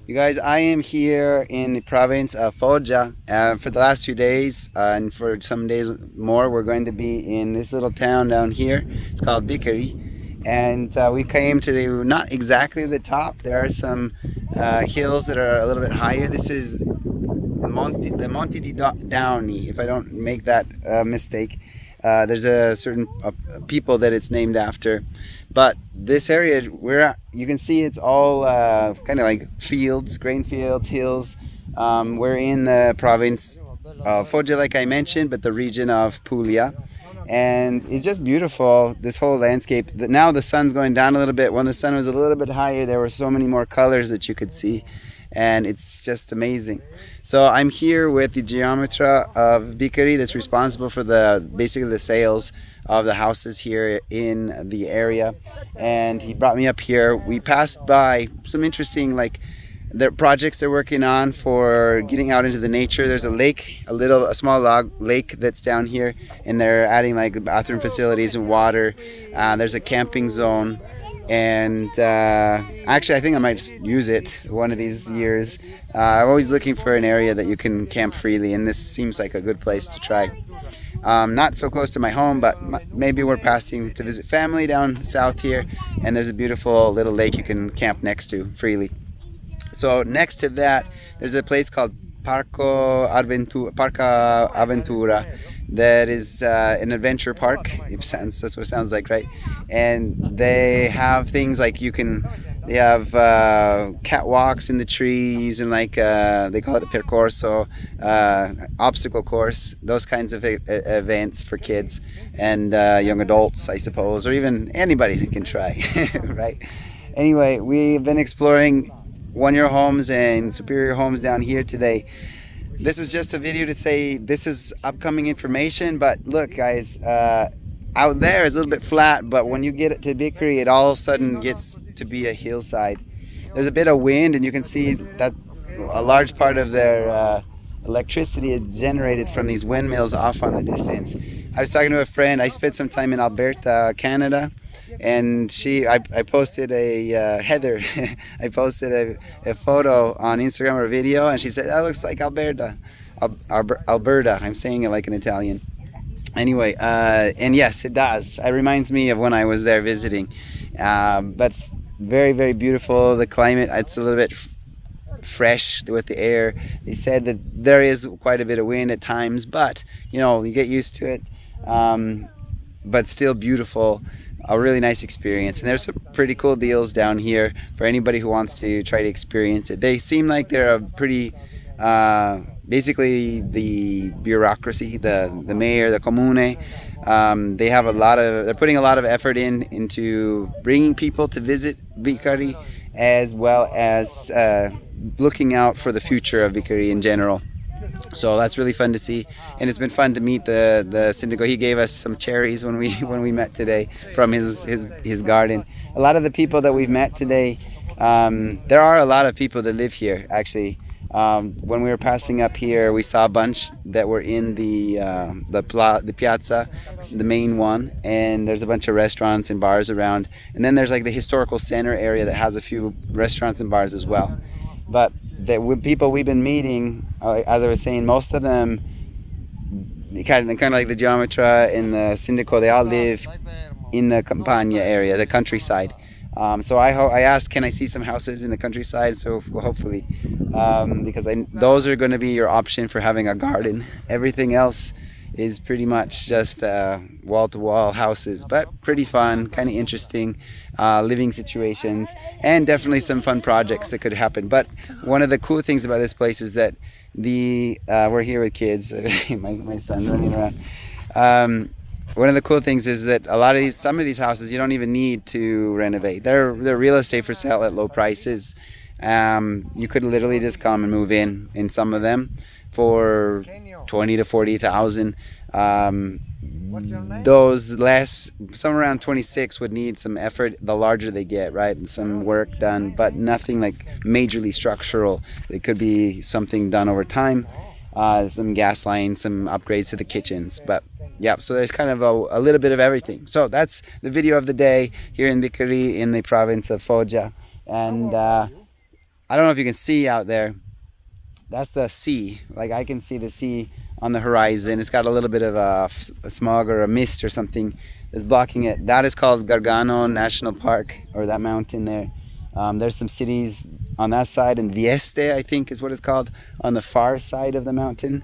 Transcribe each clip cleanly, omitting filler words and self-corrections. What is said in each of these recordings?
You guys, I am here in the province of Foggia for the last 2 days, and for some days more, we're going to be in this little town down here. It's called Biccari, and we came to not exactly the top. There are some hills that are a little bit higher. This is the Monte di Downy, if I don't make that mistake. There's a certain people that it's named after, but this area we're at, you can see it's all kind of like fields, grain fields, hills. We're in the province of Foggia, like I mentioned, but the region of Puglia, and it's just beautiful, this whole landscape. Now the sun's going down a little bit. When the sun was a little bit higher, there were so many more colors that you could see, and it's just amazing. So I'm here with the geometra of Biccari that's responsible for basically the sales of the houses here in the area, and he brought me up here. We passed by some interesting the projects they're working on for getting out into the nature. There's a lake, a small log lake that's down here, and they're adding like bathroom facilities and water. There's a camping zone, and actually I think I might just use it one of these years. I'm always looking for an area that you can camp freely, and this seems like a good place to try. Not so close to my home, but maybe we're passing to visit family down south here, and there's a beautiful little lake you can camp next to freely. So next to that, there's a place called Parca Aventura that is an adventure park. That's what it sounds like, right? And they have things like they have catwalks in the trees, and they call it a percorso, obstacle course, those kinds of events for kids and young adults, I suppose, or even anybody that can try, right? Anyway, we've been exploring one-year homes and superior homes down here today. This is just a video to say this is upcoming information, but look guys, out there is a little bit flat, but when you get to Biccari, it all of a sudden gets to be a hillside. There's a bit of wind, and you can see that a large part of their electricity is generated from these windmills off on the distance. I was talking to a friend. I spent some time in Alberta, Canada, and I posted Heather, I posted a photo on Instagram or a video, and she said, that looks like Alberta. Alberta, I'm saying it like an Italian. Anyway, and yes, it does. It reminds me of when I was there visiting. But it's very, very beautiful. The climate, it's a little bit fresh with the air. They said that there is quite a bit of wind at times, but you get used to it. But still beautiful. A really nice experience, and there's some pretty cool deals down here for anybody who wants to try to experience it. They seem like they're a pretty basically the bureaucracy, the mayor, the comune, they have they're putting a lot of effort into bringing people to visit Biccari, as well as looking out for the future of Biccari in general. So that's really fun to see, and it's been fun to meet the syndico. He gave us some cherries when we met today from his garden. A lot of the people that we've met today, there are a lot of people that live here actually. When we were passing up here, we saw a bunch that were in the piazza, the main one, and there's a bunch of restaurants and bars around, and then there's like the historical center area that has a few restaurants and bars as well. But the people we've been meeting, as I was saying, most of them, kind of like the geometra and the syndico, they all live in the Campania area, the countryside. So I asked, can I see some houses in the countryside? So hopefully, because those are going to be your option for having a garden. Everything else is pretty much just wall-to-wall houses, but pretty fun, kind of interesting living situations, and definitely some fun projects that could happen. But one of the cool things about this place is that we're here with kids, my son's running around. One of the cool things is that some of these houses you don't even need to renovate. They're real estate for sale at low prices. You could literally just come and move in some of them for 20 to 40,000. Those some around 26 would need some effort the larger they get, right, and some work done, but nothing like majorly structural. It could be something done over time, some gas lines, some upgrades to the kitchens, but yeah, so there's kind of a little bit of everything. So that's the video of the day here in Biccari in the province of Foggia, and I don't know if you can see out there. That's the sea. Like I can see the sea on the horizon. It's got a little bit of a smog or a mist or something that's blocking it. That is called Gargano National Park, or that mountain there. There's some cities on that side, and Vieste, I think is what it's called, on the far side of the mountain.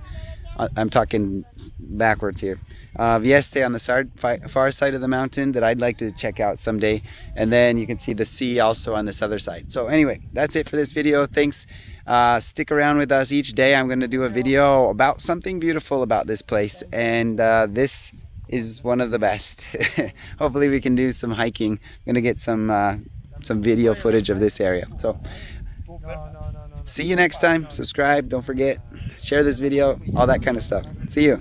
I'm talking backwards here. Vieste on the far side of the mountain that I'd like to check out someday. And then you can see the sea also on this other side. So anyway, that's it for this video. Thanks. Stick around with us each day. I'm going to do a video about something beautiful about this place. And this is one of the best. Hopefully we can do some hiking. I'm going to get some video footage of this area. So see you next time. Subscribe. Don't forget. Share this video. All that kind of stuff. See you.